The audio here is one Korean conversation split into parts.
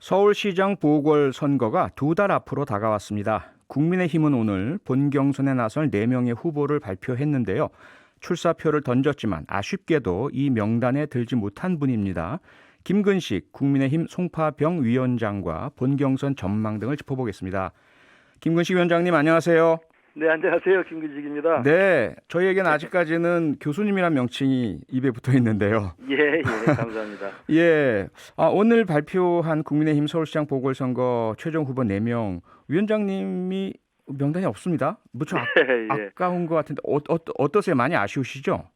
서울시장 보궐선거가 2달 앞으로 다가왔습니다. 국민의힘은 오늘 본경선에 나설 4명의 후보를 발표했는데요. 출사표를 던졌지만 아쉽게도 이 명단에 들지 못한 분입니다. 김근식 국민의힘 송파병 위원장과 본경선 전망 등을 짚어보겠습니다. 김근식 위원장님 안녕하세요. 네, 안녕하세요. 김근식입니다. 네, 저희에게는 아직까지는 교수님이란 명칭이 입에 붙어 있는데요. 예, 감사합니다. 예, 오늘 발표한 국민의힘 서울시장 보궐선거 최종 후보 4명 위원장님이 명단이 없습니다. 무척 네, 예. 아까운 것 같은데 어떠세요? 많이 아쉬우시죠?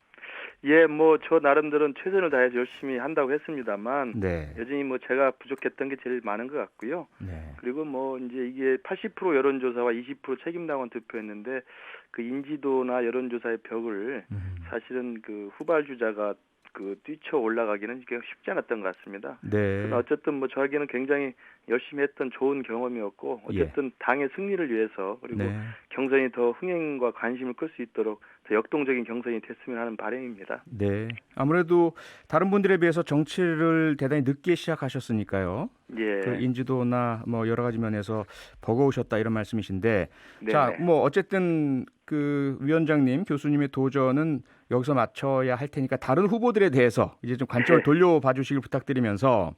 예, 저 나름대로는 최선을 다해서 열심히 한다고 했습니다만 네. 여전히 제가 부족했던 게 제일 많은 것 같고요. 네. 그리고 이제 이게 80% 여론조사와 20% 책임당원 투표였는데 그 인지도나 여론조사의 벽을 사실은 그 후발주자가 뛰쳐 올라가기는 이게 쉽지 않았던 것 같습니다. 네. 그러나 어쨌든 저에게는 굉장히 열심히 했던 좋은 경험이었고 어쨌든 당의 승리를 위해서 그리고 네. 경선이 더 흥행과 관심을 끌 수 있도록 더 역동적인 경선이 됐으면 하는 바람입니다. 네. 아무래도 다른 분들에 비해서 정치를 대단히 늦게 시작하셨으니까요. 예. 그 인지도나 여러 가지 면에서 버거우셨다 이런 말씀이신데, 네네. 자, 어쨌든 그 위원장님, 교수님의 도전은 여기서 맞춰야 할 테니까 다른 후보들에 대해서 이제 좀 관점을 돌려봐 주시길 부탁드리면서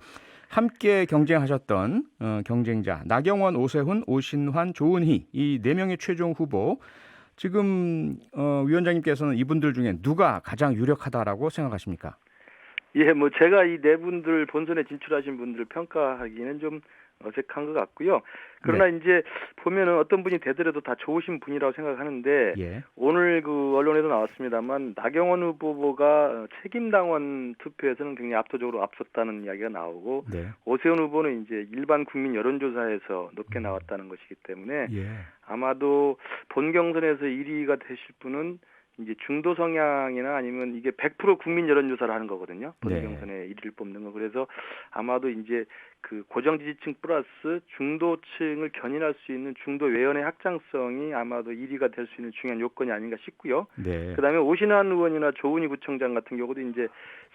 함께 경쟁하셨던 경쟁자 나경원, 오세훈, 오신환, 조은희 이 4명의 최종 후보 지금 위원장님께서는 이분들 중에 누가 가장 유력하다라고 생각하십니까? 예, 제가 이 네 분들 본선에 진출하신 분들 평가하기는 좀 어색한 것 같고요. 그러나 이제 보면은 어떤 분이 되더라도 다 좋으신 분이라고 생각하는데 예. 오늘 그 언론에도 나왔습니다만 나경원 후보가 책임당원 투표에서는 굉장히 압도적으로 앞섰다는 이야기가 나오고 네. 오세훈 후보는 이제 일반 국민 여론조사에서 높게 나왔다는 것이기 때문에 예. 아마도 본경선에서 1위가 되실 분은 이제 중도 성향이나 아니면 이게 100% 국민 여론조사를 하는 거거든요. 본경선에 1위를 뽑는 거. 그래서 아마도 이제 그 고정 지지층 플러스 중도층을 견인할 수 있는 중도 외연의 확장성이 아마도 1위가 될 수 있는 중요한 요건이 아닌가 싶고요. 네. 그다음에 오신환 의원이나 조은희 구청장 같은 경우도 이제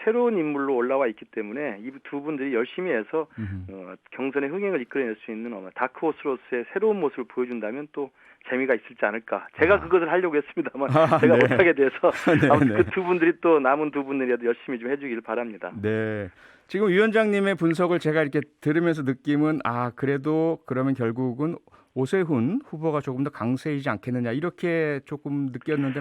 새로운 인물로 올라와 있기 때문에 이 두 분들이 열심히 해서 경선의 흥행을 이끌어낼 수 있는 다크호스로서의 새로운 모습을 보여준다면 또 재미가 있을지 않을까. 제가 그것을 하려고 했습니다만 제가 네. 못하게 돼서 네, 아무튼 네. 그 두 분들이 또 남은 두 분들이라도 열심히 좀 해주길 바랍니다. 네. 지금 위원장님의 분석을 제가 이렇게 들으면서 느낌은 그래도 그러면 결국은 오세훈 후보가 조금 더 강세이지 않겠느냐 이렇게 조금 느꼈는데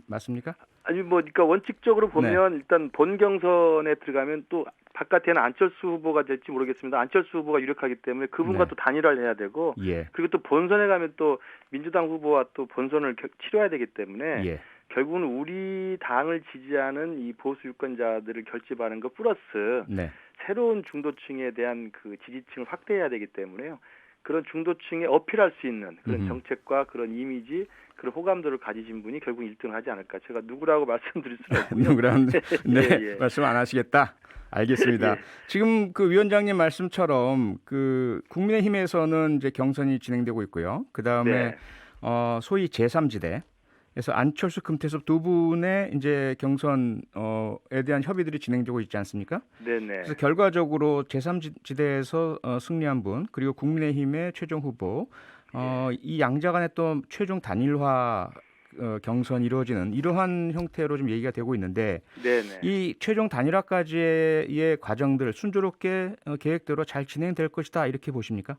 맞습니까? 아니 그러니까 원칙적으로 보면 일단 본 경선에 들어가면 또 바깥에는 안철수 후보가 될지 모르겠습니다. 안철수 후보가 유력하기 때문에 그분과 또 단일화를 해야 되고 그리고 또 본선에 가면 또 민주당 후보와 또 본선을 치러야 되기 때문에 결국은 우리 당을 지지하는 이 보수 유권자들을 결집하는 것 플러스 새로운 중도층에 대한 그 지지층을 확대해야 되기 때문에요. 그런 중도층에 어필할 수 있는 그런 정책과 그런 이미지, 그런 호감도를 가지신 분이 결국 1등을 하지 않을까. 제가 누구라고 말씀드릴 수는 없고요. 누구라는 말씀 안 하시겠다. 알겠습니다. 지금 그 위원장님 말씀처럼 그 국민의힘에서는 이제 경선이 진행되고 있고요. 그 다음에 소위 제3지대. 그래서 안철수, 금태섭 두 분의 이제 경선에 대한 협의들이 진행되고 있지 않습니까? 네네. 그래서 결과적으로 제3지대에서 승리한 분 그리고 국민의힘의 최종 후보 이 양자 간의 또 최종 단일화 경선이 이루어지는 이러한 형태로 좀 얘기가 되고 있는데 이 최종 단일화까지의 과정들 순조롭게 계획대로 잘 진행될 것이다 이렇게 보십니까?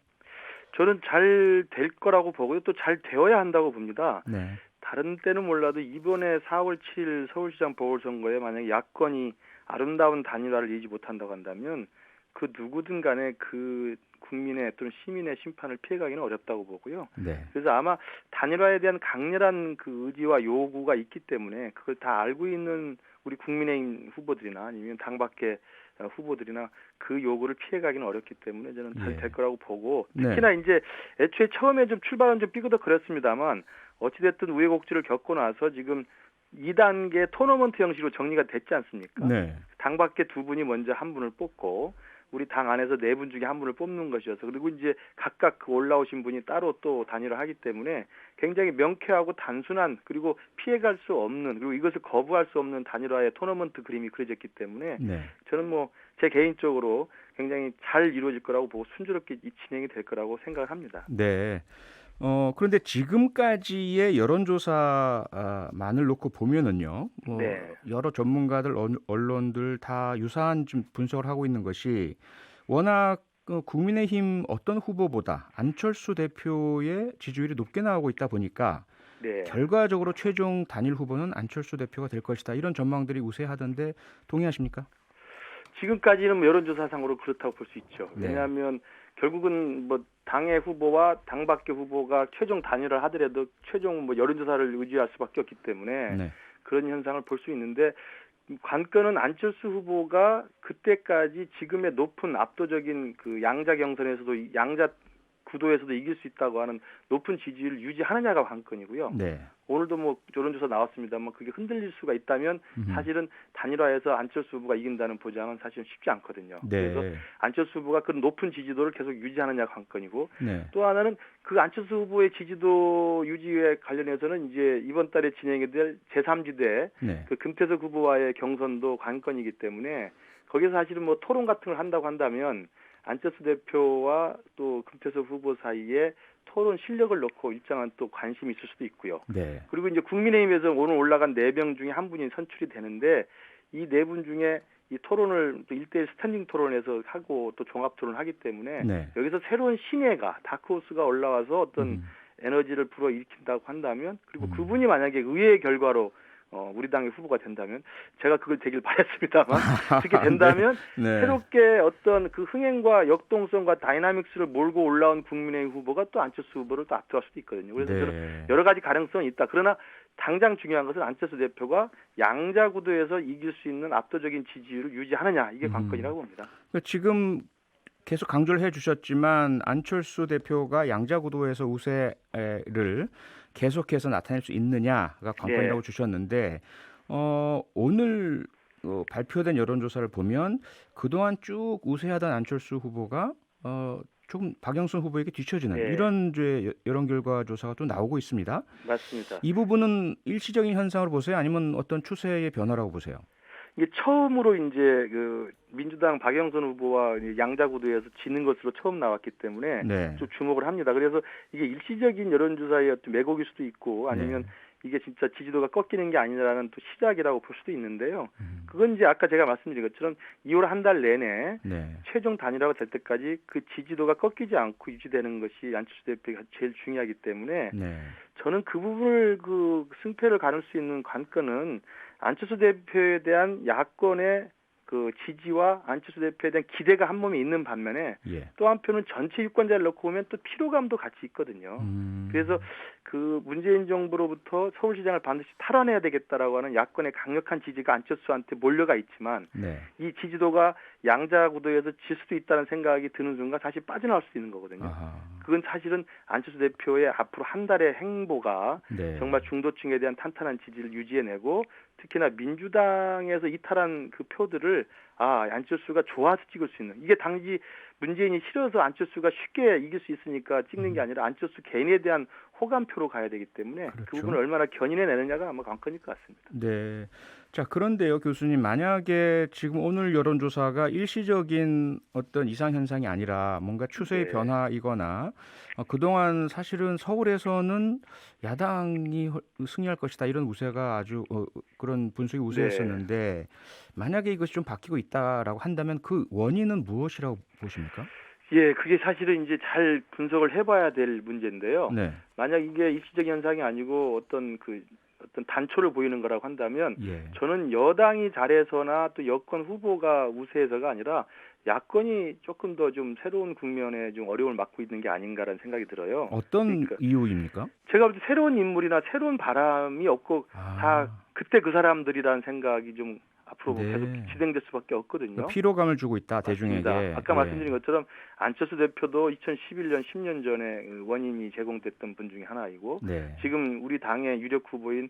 저는 잘 될 거라고 보고요. 또 잘 되어야 한다고 봅니다. 네. 다른 때는 몰라도 이번에 4월 7일 서울시장 보궐선거에 만약에 야권이 아름다운 단일화를 이루지 못한다고 한다면 그 누구든 간에 그 국민의 또는 시민의 심판을 피해가기는 어렵다고 보고요. 그래서 아마 단일화에 대한 강렬한 그 의지와 요구가 있기 때문에 그걸 다 알고 있는 우리 국민의힘 후보들이나 아니면 당 밖의 후보들이나 그 요구를 피해가기는 어렵기 때문에 저는 잘 될 거라고 보고 특히나 이제 애초에 처음에 좀 출발은 좀 삐그덕거렸습니다만 어찌됐든 우여곡절을 겪고 나서 지금 2단계 토너먼트 형식으로 정리가 됐지 않습니까? 당 밖에 두 분이 먼저 한 분을 뽑고 우리 당 안에서 네 분 중에 한 분을 뽑는 것이어서 그리고 이제 각각 그 올라오신 분이 따로 또 단일화하기 때문에 굉장히 명쾌하고 단순한 그리고 피해갈 수 없는 그리고 이것을 거부할 수 없는 단일화의 토너먼트 그림이 그려졌기 때문에 저는 제 개인적으로 굉장히 잘 이루어질 거라고 보고 순조롭게 이 진행이 될 거라고 생각을 합니다. 네. 그런데 지금까지의 여론조사만을 놓고 보면은요, 네. 여러 전문가들, 언론들 다 유사한 좀 분석을 하고 있는 것이 워낙 국민의힘 어떤 후보보다 안철수 대표의 지지율이 높게 나오고 있다 보니까 네. 결과적으로 최종 단일 후보는 안철수 대표가 될 것이다. 이런 전망들이 우세하던데 동의하십니까? 지금까지는 뭐 여론조사상으로 그렇다고 볼 수 있죠. 네. 왜냐하면 결국은 뭐 당의 후보와 당 밖의 후보가 최종 단일화를 하더라도 최종 뭐 여론조사를 의지할 수밖에 없기 때문에 네. 그런 현상을 볼 수 있는데 관건은 안철수 후보가 그때까지 지금의 높은 압도적인 그 양자 경선에서도 양자 구도에서도 이길 수 있다고 하는 높은 지지율을 유지하느냐가 관건이고요. 네. 오늘도 뭐 여론조사 나왔습니다만 그게 흔들릴 수가 있다면 사실은 단일화해서 안철수 후보가 이긴다는 보장은 사실은 쉽지 않거든요. 네. 그래서 안철수 후보가 그 높은 지지도를 계속 유지하느냐 관건이고 네. 또 하나는 그 안철수 후보의 지지도 유지에 관련해서는 이제 이번 달에 진행이 될 제3지대 네. 그 금태섭 후보와의 경선도 관건이기 때문에 거기서 사실은 뭐 토론 같은 걸 한다고 한다면 안철수 대표와 또 금태섭 후보 사이에 토론 실력을 놓고 일정한 또 관심이 있을 수도 있고요. 네. 그리고 이제 국민의힘에서 오늘 올라간 4명 중에 한 분이 선출이 되는데 이 4분 중에 이 토론을 또 1대1 스탠딩 토론에서 하고 또 종합 토론을 하기 때문에 네. 여기서 새로운 신예가 다크호스가 올라와서 어떤 에너지를 불어일으킨다고 한다면 그리고 그분이 만약에 의회의 결과로 우리 당의 후보가 된다면 제가 그걸 되길 바랬습니다만 그렇게 된다면 네. 새롭게 어떤 그 흥행과 역동성과 다이나믹스를 몰고 올라온 국민의힘 후보가 또 안철수 후보를 또 압도할 수도 있거든요. 그래서 네. 저는 여러 가지 가능성이 있다. 그러나 당장 중요한 것은 안철수 대표가 양자 구도에서 이길 수 있는 압도적인 지지율을 유지하느냐 이게 관건이라고 봅니다. 지금 계속 강조를 해주셨지만 안철수 대표가 양자 구도에서 우세를 계속해서 나타낼 수 있느냐가 관건이라고 네. 주셨는데 오늘 발표된 여론조사를 보면 그동안 쭉 우세하던 안철수 후보가 조금 박영선 후보에게 뒤처지는 네. 이런 여론 결과 조사가 또 나오고 있습니다. 맞습니다. 이 부분은 일시적인 현상으로 보세요? 아니면 어떤 추세의 변화라고 보세요? 이게 처음으로 이제 그 민주당 박영선 후보와 양자 구도에서 지는 것으로 처음 나왔기 때문에 네. 좀 주목을 합니다. 그래서 이게 일시적인 여론조사의 어떤 왜곡일 수도 있고 아니면 이게 진짜 지지도가 꺾이는 게 아니라는 또 시작이라고 볼 수도 있는데요. 그건 이제 아까 제가 말씀드린 것처럼 2월 한 달 내내 네. 최종 단일화가 될 때까지 그 지지도가 꺾이지 않고 유지되는 것이 안철수 대표가 제일 중요하기 때문에 네. 저는 그 부분을 그 승패를 가를 수 있는 관건은 안철수 대표에 대한 야권의 그 지지와 안철수 대표에 대한 기대가 한 몸에 있는 반면에 예. 또 한편은 전체 유권자를 놓고 보면 또 피로감도 같이 있거든요. 그래서 그 문재인 정부로부터 서울시장을 반드시 탈환해야 되겠다라고 하는 야권의 강력한 지지가 안철수한테 몰려가 있지만 네. 이 지지도가 양자 구도에서 질 수도 있다는 생각이 드는 순간 다시 빠져나올 수 있는 거거든요. 아하. 그건 사실은 안철수 대표의 앞으로 한 달의 행보가 네. 정말 중도층에 대한 탄탄한 지지를 유지해내고 특히나 민주당에서 이탈한 그 표들을 안철수가 좋아서 찍을 수 있는 이게 당시 문재인이 싫어서 안철수가 쉽게 이길 수 있으니까 찍는 게 아니라 안철수 개인에 대한 호감표로 가야 되기 때문에 그렇죠. 그 부분을 얼마나 견인해내느냐가 아마 관건일 것 같습니다. 네. 자, 그런데요, 교수님, 만약에 지금 오늘 여론조사가 일시적인 어떤 이상 현상이 아니라 뭔가 추세의 네. 변화이거나 그동안 사실은 서울에서는 야당이 승리할 것이다 이런 우세가 아주 그런 분석이 우세했었는데 만약에 이것이 좀 바뀌고 있다라고 한다면 그 원인은 무엇이라고 보십니까? 예, 그게 사실은 이제 잘 분석을 해봐야 될 문제인데요. 네. 만약 이게 일시적인 현상이 아니고 어떤 단초를 보이는 거라고 한다면 예. 저는 여당이 잘해서나 또 여권 후보가 우세해서가 아니라 야권이 조금 더 좀 새로운 국면에 좀 어려움을 맞고 있는 게 아닌가라는 생각이 들어요. 어떤 그러니까 이유입니까? 제가 볼 때 새로운 인물이나 새로운 바람이 없고 다 그때 그 사람들이라는 생각이 좀 앞으로 네. 계속 진행될 수밖에 없거든요. 피로감을 주고 있다 대중에게. 맞습니다. 아까 예. 말씀드린 것처럼 안철수 대표도 2011년 10년 전에 원인이 제공됐던 분 중에 하나이고 네. 지금 우리 당의 유력 후보인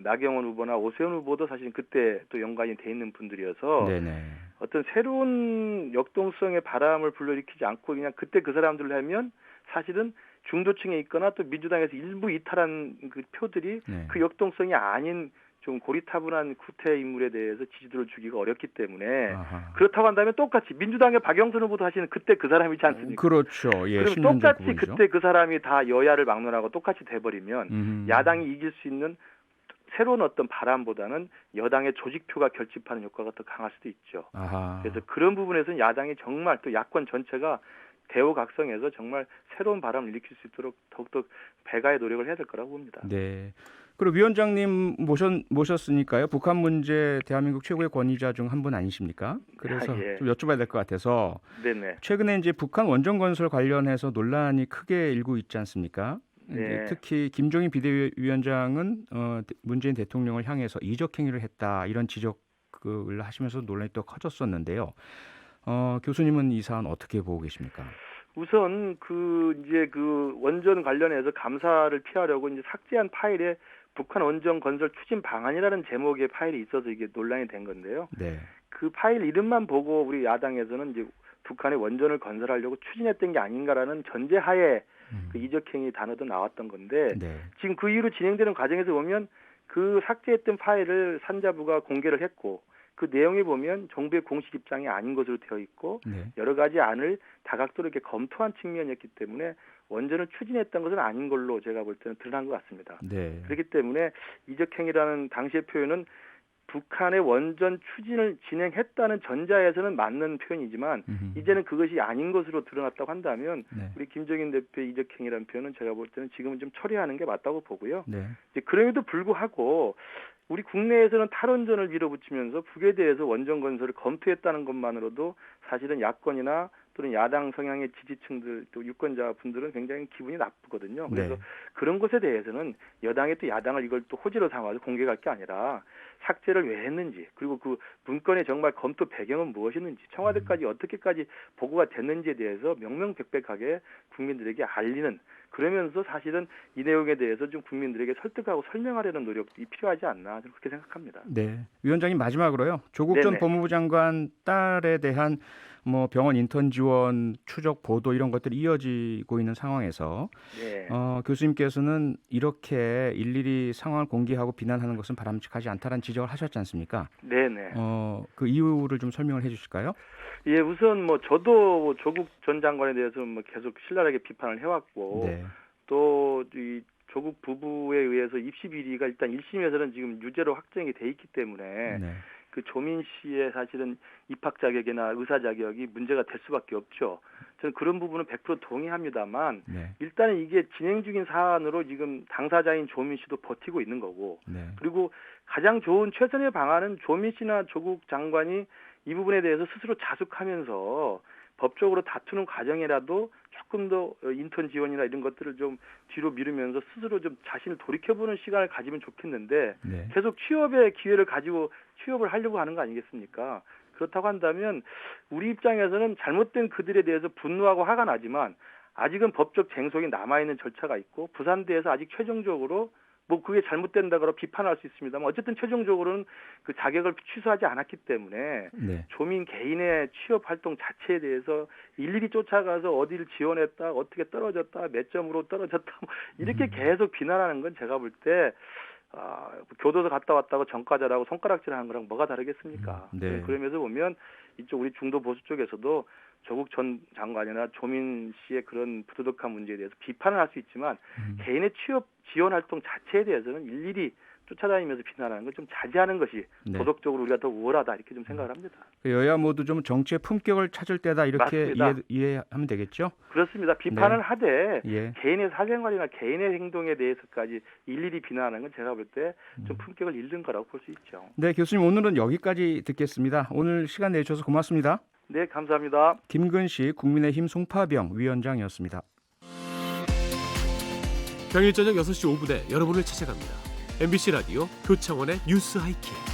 나경원 후보나 오세훈 후보도 사실 그때 또 연관이 돼 있는 분들이어서 네네. 어떤 새로운 역동성의 바람을 불러일으키지 않고 그냥 그때 그 사람들을 하면 사실은 중도층에 있거나 또 민주당에서 일부 이탈한 그 표들이 네. 그 역동성이 아닌 좀 고리타분한 구태 인물에 대해서 지지도를 주기가 어렵기 때문에 아하. 그렇다고 한다면 똑같이 민주당의 박영선 후보도 사실은 그때 그 사람이지 않습니까? 그렇죠. 예, 그럼 10년 전 똑같이 그분이죠. 그때 그 사람이 다 여야를 막론하고 똑같이 돼버리면 야당이 이길 수 있는 새로운 어떤 바람보다는 여당의 조직표가 결집하는 효과가 더 강할 수도 있죠. 아하. 그래서 그런 부분에서는 야당이 정말 또 야권 전체가 대우각성해서 정말 새로운 바람을 일으킬 수 있도록 더욱더 배가의 노력을 해야 될 거라고 봅니다. 네. 그리고 위원장님 모셨으니까요. 북한 문제 대한민국 최고의 권위자 중 한 분 아니십니까? 그래서 예. 좀 여쭤봐야 될 것 같아서 네네. 최근에 이제 북한 원전 건설 관련해서 논란이 크게 일고 있지 않습니까? 이제 네. 특히 김종인 비대위원장은 문재인 대통령을 향해서 이적 행위를 했다 이런 지적을 하시면서 논란이 또 커졌었는데요. 교수님은 이 사안 어떻게 보고 계십니까? 우선 이제 원전 관련해서 감사를 피하려고 이제 삭제한 파일에 북한 원전 건설 추진 방안이라는 제목의 파일이 있어서 이게 논란이 된 건데요. 네. 그 파일 이름만 보고 우리 야당에서는 이제 북한의 원전을 건설하려고 추진했던 게 아닌가라는 전제하에 그 이적행위 단어도 나왔던 건데 네. 지금 그 이후로 진행되는 과정에서 보면 그 삭제했던 파일을 산자부가 공개를 했고 그 내용에 보면 정부의 공식 입장이 아닌 것으로 되어 있고 네. 여러 가지 안을 다각도로 이렇게 검토한 측면이었기 때문에 원전을 추진했던 것은 아닌 걸로 제가 볼 때는 드러난 것 같습니다. 네. 그렇기 때문에 이적행위라는 당시의 표현은 북한의 원전 추진을 진행했다는 전자에서는 맞는 표현이지만 이제는 그것이 아닌 것으로 드러났다고 한다면 네. 우리 김정인 대표의 이적행위라는 표현은 제가 볼 때는 지금은 좀 처리하는 게 맞다고 보고요. 네. 이제 그럼에도 불구하고 우리 국내에서는 탈원전을 밀어붙이면서 북에 대해서 원전 건설을 검토했다는 것만으로도 사실은 야권이나 또는 야당 성향의 지지층들 또 유권자 분들은 굉장히 기분이 나쁘거든요. 그래서 네. 그런 것에 대해서는 여당이 또 야당을 이걸 또 호재로 삼아서 공개할 게 아니라 삭제를 왜 했는지 그리고 그 문건의 정말 검토 배경은 무엇이었는지 청와대까지 어떻게까지 보고가 됐는지에 대해서 명명백백하게 국민들에게 알리는 그러면서 사실은 이 내용에 대해서 좀 국민들에게 설득하고 설명하려는 노력이 필요하지 않나 저는 그렇게 생각합니다. 네. 위원장님 마지막으로요. 조국 전 네네. 법무부 장관 딸에 대한 병원 인턴 지원 추적 보도 이런 것들이 이어지고 있는 상황에서 네. 교수님께서는 이렇게 일일이 상황을 공개하고 비난하는 것은 바람직하지 않다라는 지적을 하셨지 않습니까? 네네. 그 이유를 좀 설명을 해주실까요? 예, 우선 저도 조국 전 장관에 대해서 계속 신랄하게 비판을 해왔고 네. 또 이 조국 부부에 의해서 입시 비리가 일단 1심에서는 지금 유죄로 확정이 돼 있기 때문에 네. 그 조민 씨의 사실은 입학 자격이나 의사 자격이 문제가 될 수밖에 없죠. 저는 그런 부분은 100% 동의합니다만 네. 일단은 이게 진행 중인 사안으로 지금 당사자인 조민 씨도 버티고 있는 거고 네. 그리고 가장 좋은 최선의 방안은 조민 씨나 조국 장관이 이 부분에 대해서 스스로 자숙하면서 법적으로 다투는 과정이라도 조금 더 인턴 지원이나 이런 것들을 좀 뒤로 미루면서 스스로 좀 자신을 돌이켜보는 시간을 가지면 좋겠는데 네. 계속 취업의 기회를 가지고 취업을 하려고 하는 거 아니겠습니까? 그렇다고 한다면 우리 입장에서는 잘못된 그들에 대해서 분노하고 화가 나지만 아직은 법적 쟁송이 남아있는 절차가 있고 부산대에서 아직 최종적으로 그게 잘못된다고 비판할 수 있습니다만 어쨌든 최종적으로는 그 자격을 취소하지 않았기 때문에 네. 조민 개인의 취업 활동 자체에 대해서 일일이 쫓아가서 어디를 지원했다, 어떻게 떨어졌다, 몇 점으로 떨어졌다 이렇게 계속 비난하는 건 제가 볼 때 교도소 갔다 왔다고 전과자라고 손가락질하는 거랑 뭐가 다르겠습니까? 네. 그러면서 보면 이쪽 우리 중도 보수 쪽에서도 조국 전 장관이나 조민 씨의 그런 부도덕한 문제에 대해서 비판을 할 수 있지만 개인의 취업 지원 활동 자체에 대해서는 일일이 쫓아다니면서 비난하는 건 좀 자제하는 것이 네. 도덕적으로 우리가 더 우월하다 이렇게 좀 생각을 합니다. 여야 모두 좀 정치의 품격을 찾을 때다 이렇게 맞습니다. 이해하면 되겠죠? 그렇습니다. 비판을 네. 하되 예. 개인의 사생활이나 개인의 행동에 대해서까지 일일이 비난하는 건 제가 볼 때 좀 품격을 잃는 거라고 볼 수 있죠. 네, 교수님 오늘은 여기까지 듣겠습니다. 오늘 시간 내주셔서 고맙습니다. 네, 감사합니다. 김근식 국민의힘 송파병 위원장이었습니다. 평일 저녁 6시 5분에 여러분을 찾아갑니다. MBC 라디오 표창원의 뉴스 하이킥.